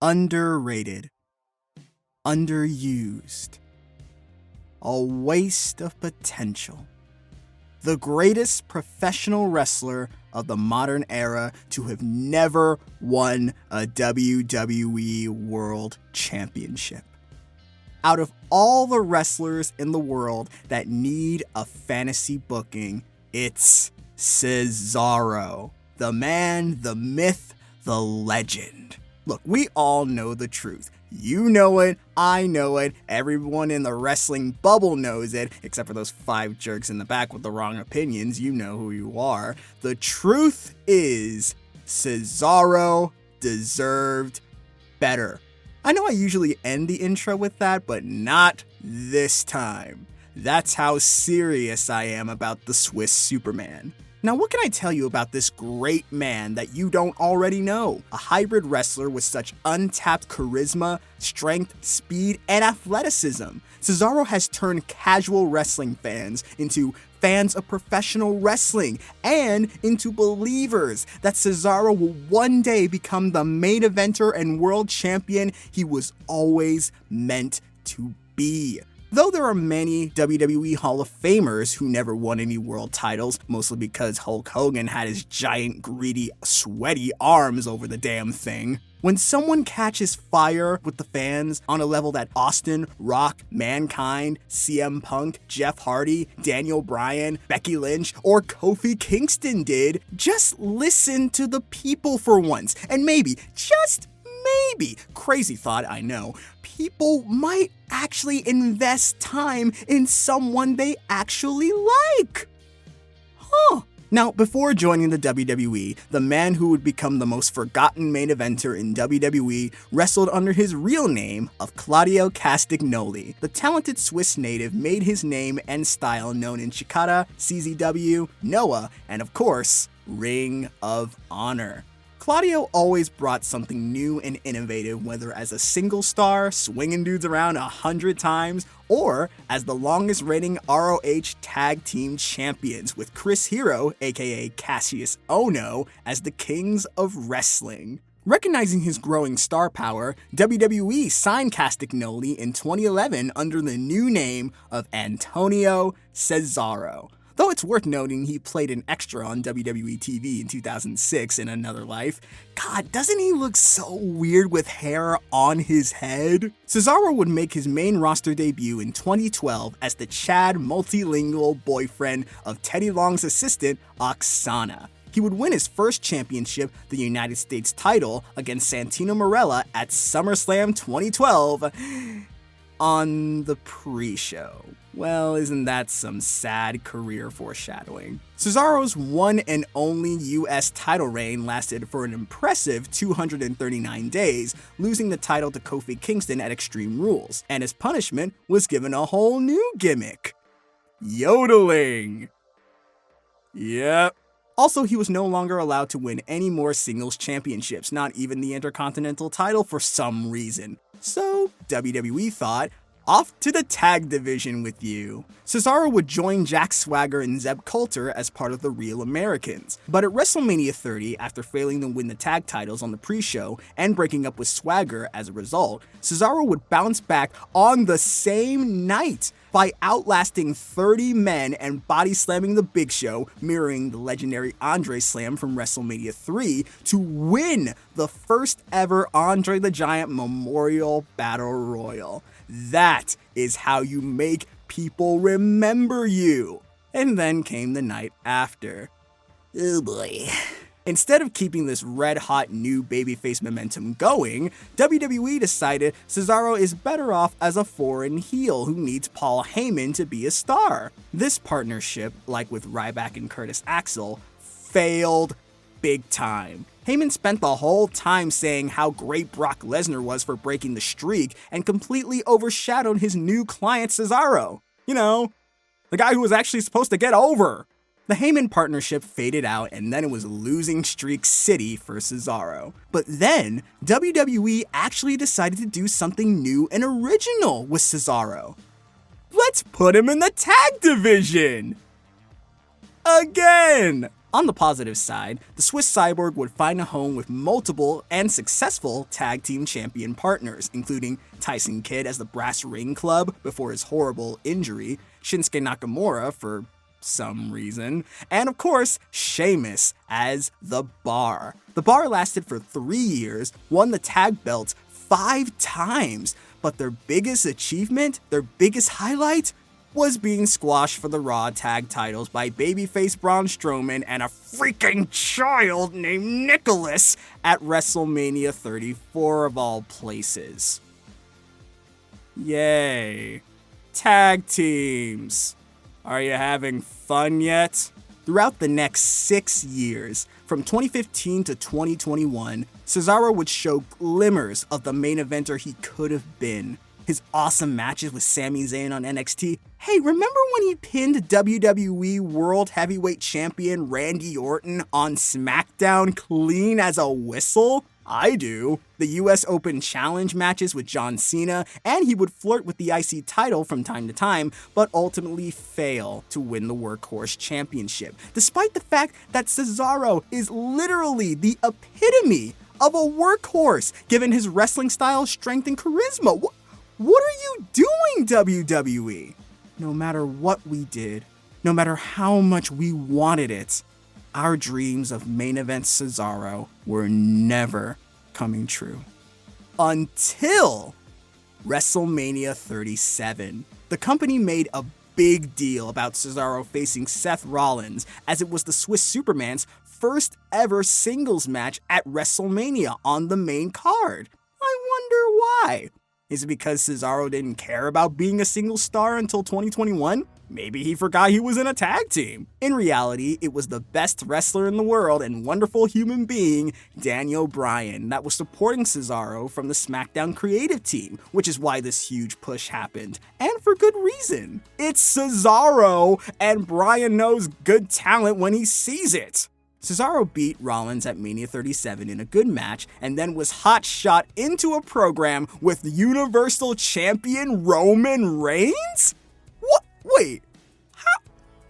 underrated, underused, a waste of potential. The greatest professional wrestler of the modern era to have never won a WWE World Championship. Out of all the wrestlers in the world that need a fantasy booking, it's Cesaro. The man, the myth, the legend. Look, we all know the truth. You know it, I know it, everyone in the wrestling bubble knows it, except for those 5 jerks in the back with the wrong opinions. You know who you are. The truth is, Cesaro deserved better. I know I usually end the intro with that, but not this time. That's how serious I am about the Swiss Superman. Now, what can I tell you about this great man that you don't already know? A hybrid wrestler with such untapped charisma, strength, speed, and athleticism. Cesaro has turned casual wrestling fans into fans of professional wrestling and into believers that Cesaro will one day become the main eventer and world champion he was always meant to be. Though there are many WWE Hall of Famers who never won any world titles, mostly because Hulk Hogan had his giant, greedy, sweaty arms over the damn thing, when someone catches fire with the fans on a level that Austin, Rock, Mankind, CM Punk, Jeff Hardy, Daniel Bryan, Becky Lynch, or Kofi Kingston did, just listen to the people for once, and maybe, just maybe, crazy thought, I know, people might actually invest time in someone they actually like. Now, before joining the WWE, the man who would become the most forgotten main eventer in WWE wrestled under his real name of Claudio Castagnoli. The talented Swiss native made his name and style known in Chikara, CZW, Noah, and of course, Ring of Honor. Claudio always brought something new and innovative, whether as a single star, swinging dudes around 100 times, or as the longest reigning ROH Tag Team Champions, with Chris Hero, aka Cassius Ohno, as the Kings of Wrestling. Recognizing his growing star power, WWE signed Castagnoli in 2011 under the new name of Antonio Cesaro. Though it's worth noting he played an extra on WWE TV in 2006 in Another Life. God, doesn't he look so weird with hair on his head? Cesaro would make his main roster debut in 2012 as the Chad multilingual boyfriend of Teddy Long's assistant, Oksana. He would win his first championship, the United States title, against Santino Marella at SummerSlam 2012 on the pre-show. Well, isn't that some sad career foreshadowing? Cesaro's one and only US title reign lasted for an impressive 239 days, losing the title to Kofi Kingston at Extreme Rules, and his punishment was given a whole new gimmick: yodeling. Yep. Also, he was no longer allowed to win any more singles championships, not even the Intercontinental title for some reason. So, WWE thought, off to the tag division with you. Cesaro would join Jack Swagger and Zeb Coulter as part of the Real Americans. But at Wrestlemania 30, after failing to win the tag titles on the pre-show and breaking up with Swagger as a result, Cesaro would bounce back on the same night by outlasting 30 men and body slamming the Big Show, mirroring the legendary Andre Slam from Wrestlemania 3, to win the first ever Andre the Giant Memorial Battle Royal. That is how you make people remember you. And then came the night after. Oh boy. Instead of keeping this red-hot new babyface momentum going, WWE decided Cesaro is better off as a foreign heel who needs Paul Heyman to be a star. This partnership, like with Ryback and Curtis Axel, failed big time. Heyman spent the whole time saying how great Brock Lesnar was for breaking the streak and completely overshadowed his new client Cesaro. You know, the guy who was actually supposed to get over. The Heyman partnership faded out, and then it was losing streak city for Cesaro. But then, WWE actually decided to do something new and original with Cesaro. Let's put him in the tag division! Again! On the positive side, the Swiss Cyborg would find a home with multiple and successful tag team champion partners, including Tyson Kidd as the Brass Ring Club before his horrible injury, Shinsuke Nakamura for some reason, and of course, Sheamus as the Bar. The Bar lasted for 3 years, won the tag belts 5 times, but their biggest achievement, their biggest highlight, was being squashed for the Raw tag titles by babyface Braun Strowman and a freaking child named Nicholas at WrestleMania 34 of all places. Yay. Tag teams. Are you having fun yet? Throughout the next 6 years, from 2015 to 2021, Cesaro would show glimmers of the main eventer he could have been. His awesome matches with Sami Zayn on NXT. Hey, remember when he pinned WWE World Heavyweight Champion Randy Orton on SmackDown clean as a whistle? I do. The US Open Challenge matches with John Cena, and he would flirt with the IC title from time to time, but ultimately fail to win the Workhorse Championship, despite the fact that Cesaro is literally the epitome of a workhorse, given his wrestling style, strength, and charisma. What are you doing, WWE? No matter what we did, no matter how much we wanted it, our dreams of main event Cesaro were never coming true. Until WrestleMania 37. The company made a big deal about Cesaro facing Seth Rollins, as it was the Swiss Superman's first ever singles match at WrestleMania on the main card. I wonder why. Is it because Cesaro didn't care about being a single star until 2021? Maybe he forgot he was in a tag team. In reality, it was the best wrestler in the world and wonderful human being, Daniel Bryan, that was supporting Cesaro from the SmackDown creative team, which is why this huge push happened. And for good reason. It's Cesaro, and Bryan knows good talent when he sees it. Cesaro beat Rollins at Mania 37 in a good match, and then was hot shot into a program with Universal Champion Roman Reigns? What? Wait,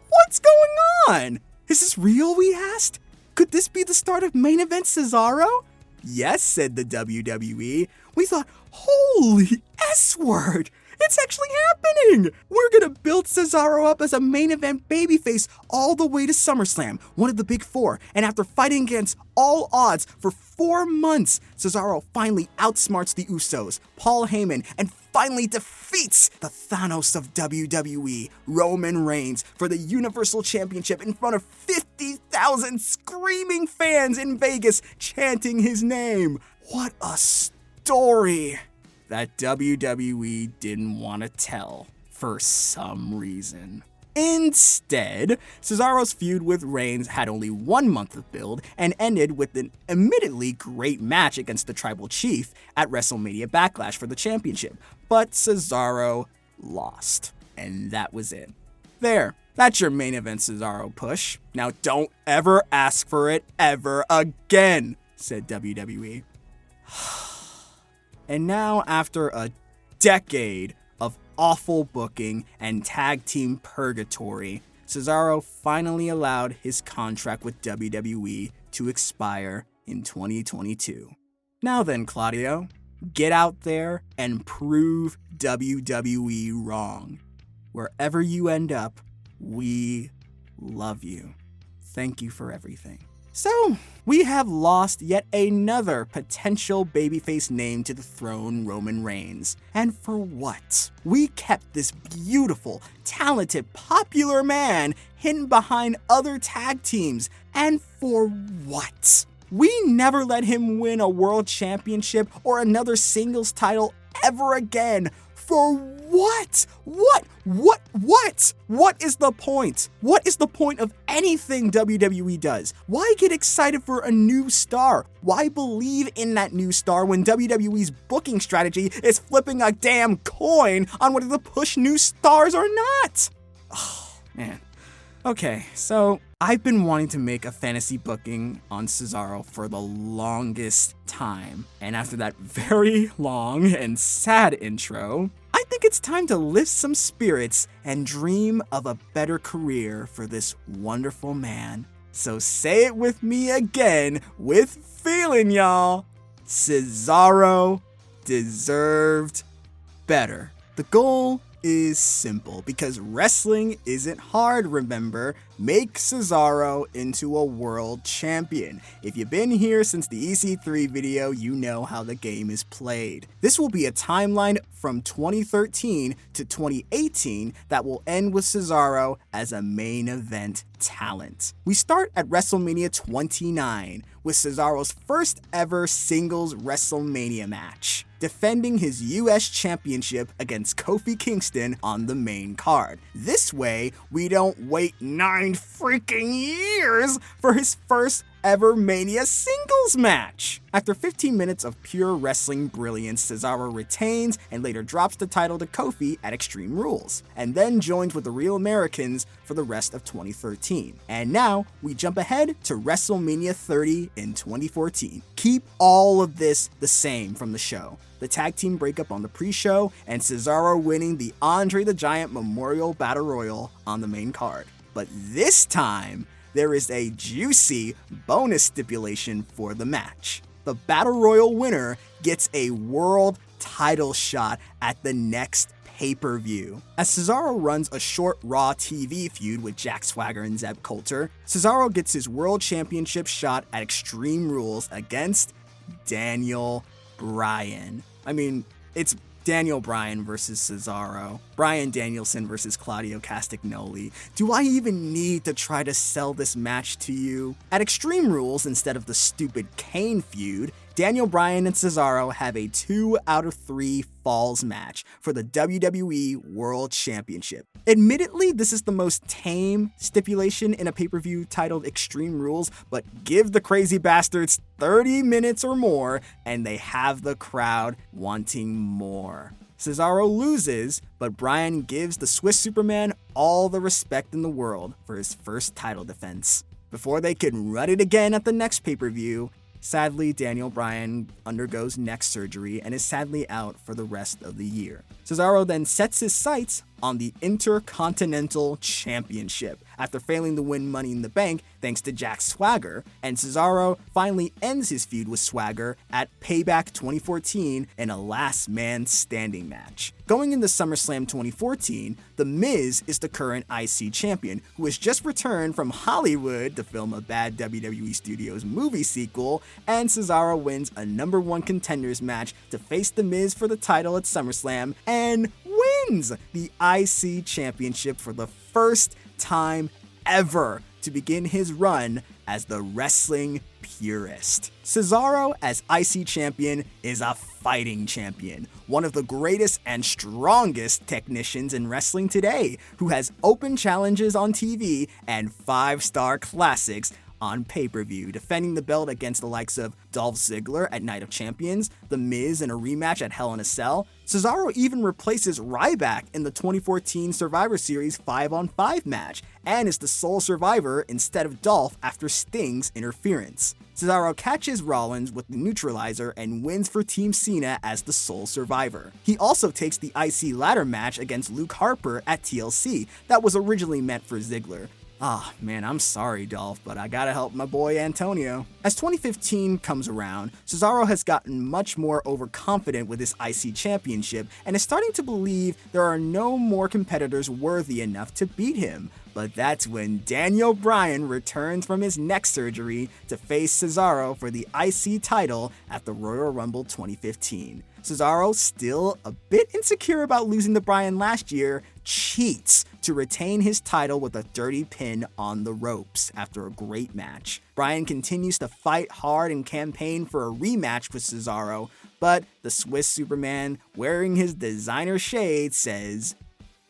what's going on? Is this real, we asked? Could this be the start of main event Cesaro? Yes, said the WWE. We thought, holy S-word! It's actually happening! We're gonna build Cesaro up as a main event babyface all the way to SummerSlam, one of the big four, and after fighting against all odds for 4 months, Cesaro finally outsmarts the Usos, Paul Heyman, and finally defeats the Thanos of WWE, Roman Reigns, for the Universal Championship in front of 50,000 screaming fans in Vegas chanting his name. What a story that WWE didn't want to tell for some reason. Instead, Cesaro's feud with Reigns had only 1 month of build and ended with an admittedly great match against the Tribal Chief at WrestleMania Backlash for the championship, but Cesaro lost, and that was it. There, that's your main event Cesaro push. Now don't ever ask for it ever again, said WWE. And now, after a decade of awful booking and tag team purgatory, Cesaro finally allowed his contract with WWE to expire in 2022. Now then, Claudio, get out there and prove WWE wrong. Wherever you end up, we love you. Thank you for everything. So, we have lost yet another potential babyface name to the throne, Roman Reigns. And for what? We kept this beautiful, talented, popular man hidden behind other tag teams. And for what? We never let him win a world championship or another singles title ever again. For what? What is the point? What is the point of anything WWE does? Why get excited for a new star? Why believe in that new star when WWE's booking strategy is flipping a damn coin on whether to push new stars or not? Oh, man. Okay, so I've been wanting to make a fantasy booking on Cesaro for the longest time, and after that very long and sad intro, I think it's time to lift some spirits and dream of a better career for this wonderful man, So say it with me again with feeling, y'all. Cesaro deserved better. The goal is simple because wrestling isn't hard, remember. Make Cesaro into a world champion. If you've been here since the EC3 video, you know how the game is played. This will be a timeline from 2013 to 2018 that will end with Cesaro as a main event talent. We start at Wrestlemania 29 with Cesaro's first ever singles Wrestlemania match, defending his US Championship against Kofi Kingston on the main card. This way, we don't wait 9 freaking years for his first ever Mania singles match. After 15 minutes of pure wrestling brilliance, Cesaro retains and later drops the title to Kofi at Extreme Rules, and then joins with the Real Americans for the rest of 2013. And now, we jump ahead to WrestleMania 30 in 2014. Keep all of this the same from the show. The tag team breakup on the pre-show, and Cesaro winning the Andre the Giant Memorial Battle Royal on the main card. But this time, there is a juicy bonus stipulation for the match. The Battle Royal winner gets a world title shot at the next pay-per-view. As Cesaro runs a short Raw TV feud with Jack Swagger and Zeb Coulter, Cesaro gets his world championship shot at Extreme Rules against Daniel Bryan. I mean, it's Daniel Bryan versus Cesaro. Bryan Danielson versus Claudio Castagnoli. Do I even need to try to sell this match to you? At Extreme Rules, instead of the stupid Kane feud, Daniel Bryan and Cesaro have a 2 out of 3 falls match for the WWE World Championship. Admittedly, this is the most tame stipulation in a pay-per-view titled Extreme Rules, but give the crazy bastards 30 minutes or more, and they have the crowd wanting more. Cesaro loses, but Bryan gives the Swiss Superman all the respect in the world for his first title defense. Before they can run it again at the next pay-per-view, sadly, Daniel Bryan undergoes neck surgery and is sadly out for the rest of the year. Cesaro then sets his sights on the Intercontinental Championship after failing to win Money in the Bank thanks to Jack Swagger, and Cesaro finally ends his feud with Swagger at Payback 2014 in a last man standing match. Going into SummerSlam 2014, The Miz is the current IC champion, who has just returned from Hollywood to film a bad WWE Studios movie sequel, and Cesaro wins a number 1 contenders match to face The Miz for the title at SummerSlam, and wins the IC championship for the first time ever to begin his run as the wrestling purist. Cesaro as IC champion is a fighting champion, one of the greatest and strongest technicians in wrestling today, who has open challenges on TV and 5-star classics on pay-per-view, defending the belt against the likes of Dolph Ziggler at Night of Champions, The Miz in a rematch at Hell in a Cell. Cesaro even replaces Ryback in the 2014 Survivor Series 5-on-5 match, and is the sole survivor instead of Dolph after Sting's interference. Cesaro catches Rollins with the neutralizer and wins for Team Cena as the sole survivor. He also takes the IC ladder match against Luke Harper at TLC that was originally meant for Ziggler. Man, I'm sorry, Dolph, but I gotta help my boy Antonio. As 2015 comes around, Cesaro has gotten much more overconfident with his IC championship and is starting to believe there are no more competitors worthy enough to beat him. But that's when Daniel Bryan returns from his neck surgery to face Cesaro for the IC title at the Royal Rumble 2015. Cesaro, still a bit insecure about losing to Bryan last year, cheats to retain his title with a dirty pin on the ropes after a great match. Bryan continues to fight hard and campaign for a rematch with Cesaro, but the Swiss Superman, wearing his designer shades, says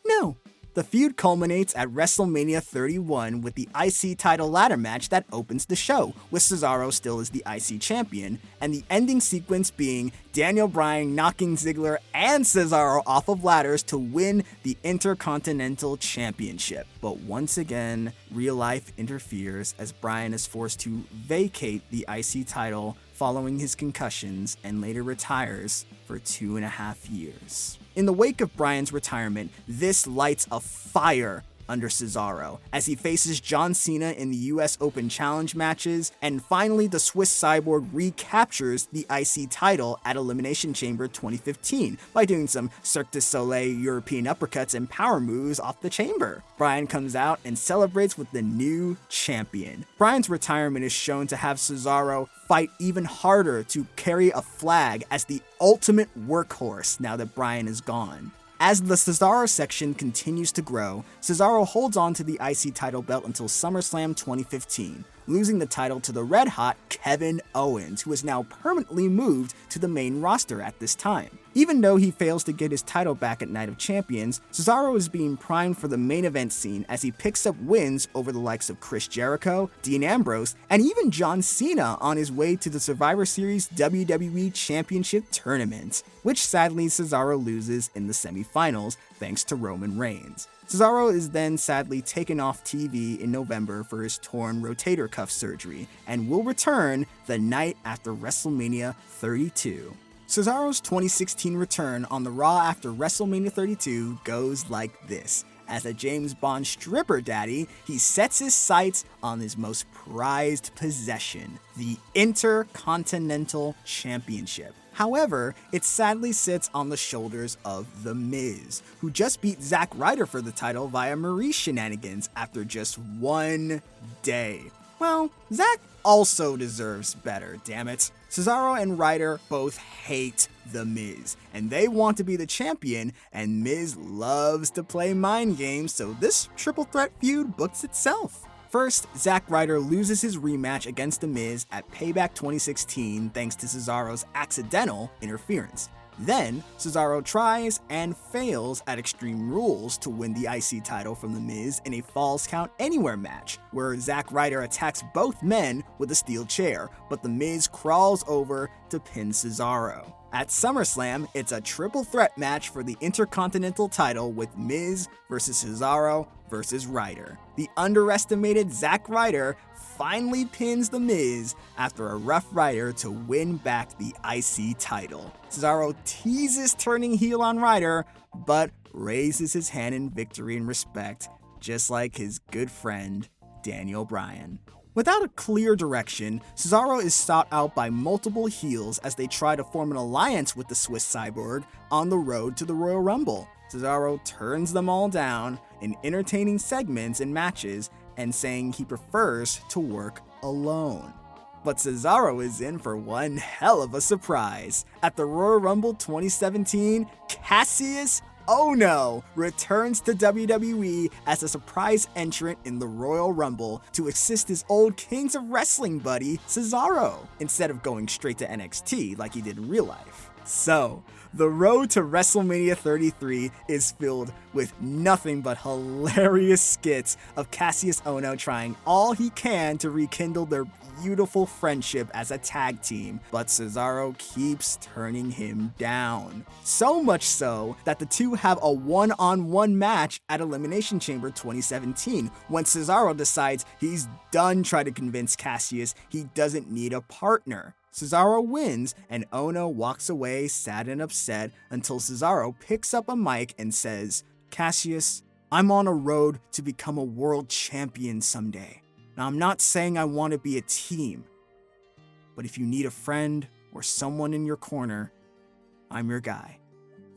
no. The feud culminates at WrestleMania 31 with the IC title ladder match that opens the show, with Cesaro still as the IC champion, and the ending sequence being Daniel Bryan knocking Ziggler and Cesaro off of ladders to win the Intercontinental Championship. But once again, real life interferes as Bryan is forced to vacate the IC title following his concussions and later retires for 2.5 years. In the wake of Bryan's retirement, this lights a fire under Cesaro, as he faces John Cena in the US Open Challenge matches, and finally the Swiss Cyborg recaptures the IC title at Elimination Chamber 2015 by doing some Cirque du Soleil European uppercuts and power moves off the chamber. Bryan comes out and celebrates with the new champion. Bryan's retirement is shown to have Cesaro fight even harder to carry a flag as the ultimate workhorse now that Bryan is gone. As the Cesaro section continues to grow, Cesaro holds on to the IC title belt until SummerSlam 2015, losing the title to the red-hot Kevin Owens, who is now permanently moved to the main roster at this time. Even though he fails to get his title back at Night of Champions, Cesaro is being primed for the main event scene as he picks up wins over the likes of Chris Jericho, Dean Ambrose, and even John Cena on his way to the Survivor Series WWE Championship Tournament, which sadly Cesaro loses in the semifinals thanks to Roman Reigns. Cesaro is then sadly taken off TV in November for his torn rotator cuff surgery and will return the night after WrestleMania 32. Cesaro's 2016 return on the Raw after WrestleMania 32 goes like this. As a James Bond stripper daddy, he sets his sights on his most prized possession, the Intercontinental Championship. However, it sadly sits on the shoulders of The Miz, who just beat Zack Ryder for the title via Maurice shenanigans after just one day. Well, Zack also deserves better, damn it. Cesaro and Ryder both hate The Miz, and they want to be the champion, and Miz loves to play mind games, so this triple threat feud books itself. First, Zack Ryder loses his rematch against The Miz at Payback 2016 thanks to Cesaro's accidental interference. Then, Cesaro tries and fails at Extreme Rules to win the IC title from The Miz in a Falls Count Anywhere match, where Zack Ryder attacks both men with a steel chair, but The Miz crawls over to pin Cesaro. At SummerSlam, it's a triple threat match for the Intercontinental title with Miz versus Cesaro versus Ryder. The underestimated Zack Ryder finally pins The Miz after a Rough Rider to win back the IC title. Cesaro teases turning heel on Ryder, but raises his hand in victory and respect, just like his good friend, Daniel Bryan. Without a clear direction, Cesaro is sought out by multiple heels as they try to form an alliance with the Swiss Cyborg on the road to the Royal Rumble. Cesaro turns them all down in entertaining segments and matches and saying he prefers to work alone. But Cesaro is in for one hell of a surprise. At the Royal Rumble 2017, Cassius Ohno returns to WWE as a surprise entrant in the Royal Rumble to assist his old Kings of Wrestling buddy, Cesaro, instead of going straight to NXT like he did in real life. So, the road to WrestleMania 33 is filled with nothing but hilarious skits of Cassius Ohno trying all he can to rekindle their beautiful friendship as a tag team, but Cesaro keeps turning him down. So much so that the two have a one-on-one match at Elimination Chamber 2017 when Cesaro decides he's done trying to convince Cassius he doesn't need a partner. Cesaro wins, and Ohno walks away sad and upset until Cesaro picks up a mic and says, "Cassius, I'm on a road to become a world champion someday. Now, I'm not saying I want to be a team, but if you need a friend or someone in your corner, I'm your guy."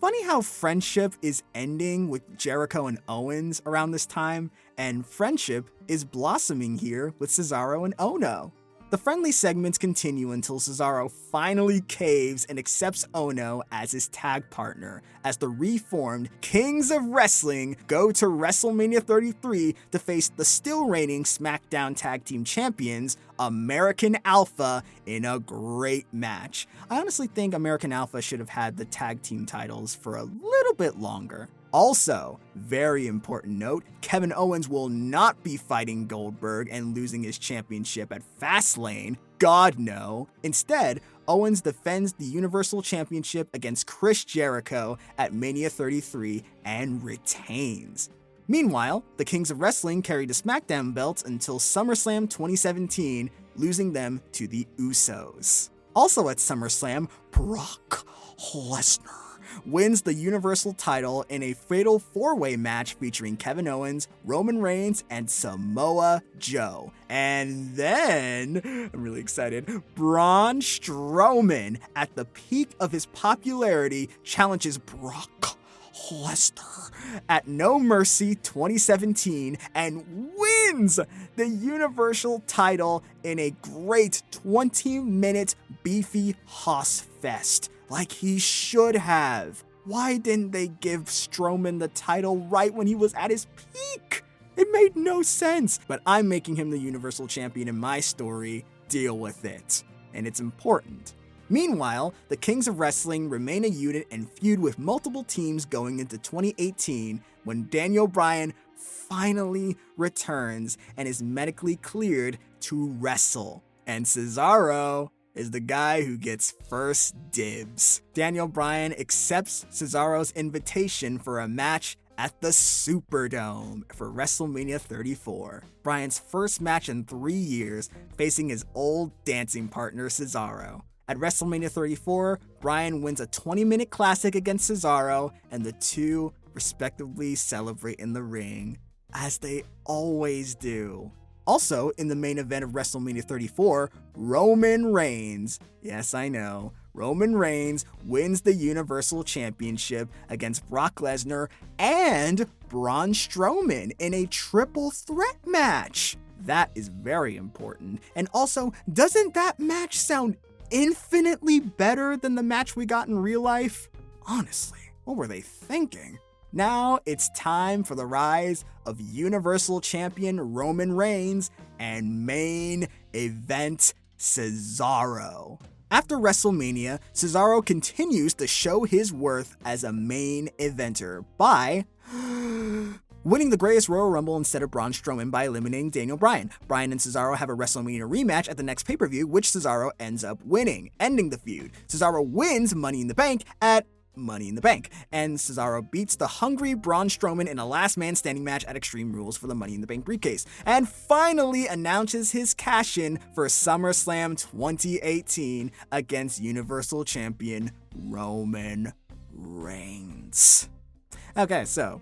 Funny how friendship is ending with Jericho and Owens around this time, and friendship is blossoming here with Cesaro and Ohno. The friendly segments continue until Cesaro finally caves and accepts Ohno as his tag partner, as the reformed Kings of Wrestling go to WrestleMania 33 to face the still reigning SmackDown Tag Team Champions, American Alpha, in a great match. I honestly think American Alpha should have had the tag team titles for a little bit longer. Also, very important note, Kevin Owens will not be fighting Goldberg and losing his championship at Fastlane. God no. Instead, Owens defends the Universal Championship against Chris Jericho at Mania 33 and retains. Meanwhile, the Kings of Wrestling carry the SmackDown belts until SummerSlam 2017, losing them to the Usos. Also at SummerSlam, Brock Lesnar wins the Universal title in a fatal 4-way match featuring Kevin Owens, Roman Reigns, and Samoa Joe. And then, I'm really excited, Braun Strowman, at the peak of his popularity, challenges Brock Lesnar at No Mercy 2017 and wins the Universal title in a great 20-minute beefy hoss fest, like he should have. Why didn't they give Strowman the title right when he was at his peak? It made no sense, but I'm making him the Universal Champion in my story. Deal with it. And it's important. Meanwhile, the Kings of Wrestling remain a unit and feud with multiple teams going into 2018 when Daniel Bryan finally returns and is medically cleared to wrestle. And Cesaro is the guy who gets first dibs. Daniel Bryan accepts Cesaro's invitation for a match at the Superdome for Wrestlemania 34. Bryan's first match in 3 years, facing his old dancing partner Cesaro. At WrestleMania 34, Bryan wins a 20-minute classic against Cesaro, and the two respectively celebrate in the ring, as they always do. Also, in the main event of WrestleMania 34, Roman Reigns, yes I know, Roman Reigns wins the Universal Championship against Brock Lesnar and Braun Strowman in a triple threat match. That is very important. And also, doesn't that match sound infinitely better than the match we got in real life? Honestly, what were they thinking? Now it's time for the rise of Universal Champion Roman Reigns and main event Cesaro. After WrestleMania, Cesaro continues to show his worth as a main eventer by winning the Greatest Royal Rumble instead of Braun Strowman by eliminating Daniel Bryan. Bryan and Cesaro have a WrestleMania rematch at the next pay-per-view, which Cesaro ends up winning, ending the feud. Cesaro wins Money in the Bank at Money in the Bank, and Cesaro beats the hungry Braun Strowman in a last man standing match at Extreme Rules for the Money in the Bank briefcase, and finally announces his cash-in for SummerSlam 2018 against Universal Champion Roman Reigns. Okay, so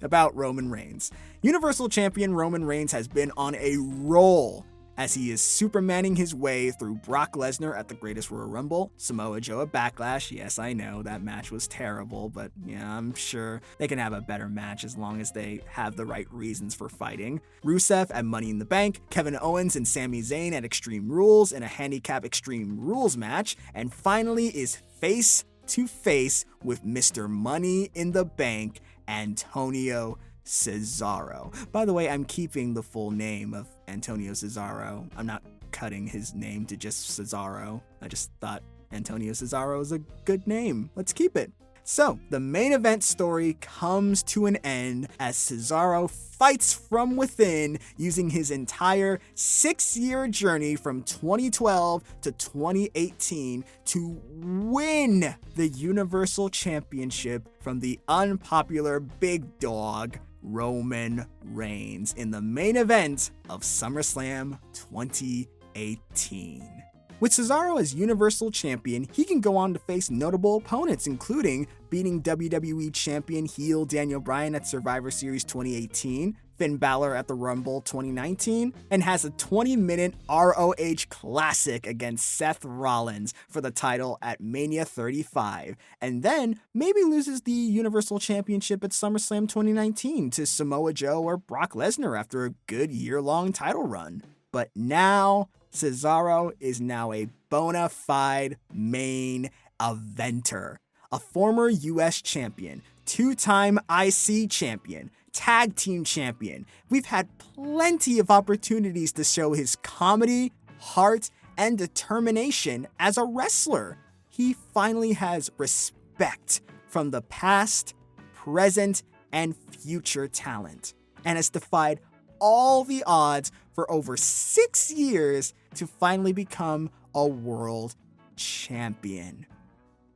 about Roman Reigns. Universal Champion Roman Reigns has been on a roll as he is supermaning his way through Brock Lesnar at the Greatest Royal Rumble, Samoa Joe at Backlash. Yes, I know, that match was terrible, but yeah, I'm sure they can have a better match as long as they have the right reasons for fighting. Rusev at Money in the Bank, Kevin Owens and Sami Zayn at Extreme Rules in a handicap Extreme Rules match, and finally is face to face with Mr. Money in the Bank, Antonio Cesaro. By the way, I'm keeping the full name of Antonio Cesaro. I'm not cutting his name to just Cesaro. I just thought Antonio Cesaro is a good name. Let's keep it. So, the main event story comes to an end as Cesaro fights from within using his entire 6-year journey from 2012 to 2018 to win the Universal Championship from the unpopular big dog, Roman Reigns, in the main event of SummerSlam 2018. With Cesaro as Universal Champion, he can go on to face notable opponents, including beating WWE Champion heel Daniel Bryan at Survivor Series 2018, Finn Balor at the Rumble 2019, and has a 20-minute ROH Classic against Seth Rollins for the title at Mania 35, and then maybe loses the Universal Championship at SummerSlam 2019 to Samoa Joe or Brock Lesnar after a good year-long title run. But now, Cesaro is now a bona fide main eventer, a former US champion, 2-time IC champion, tag team champion. We've had plenty of opportunities to show his comedy, heart, and determination as a wrestler. He finally has respect from the past, present, and future talent, and has defied all the odds for over 6 years to finally become a world champion.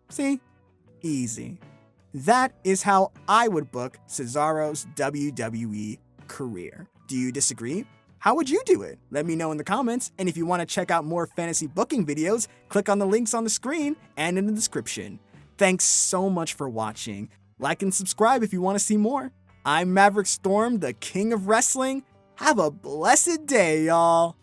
See? Easy. That is how I would book Cesaro's WWE career. Do you disagree? How would you do it? Let me know in the comments, and if you want to check out more fantasy booking videos, click on the links on the screen and in the description. Thanks so much for watching. Like and subscribe if you want to see more. I'm Maverick Storm, the King of Wrestling. Have a blessed day, y'all.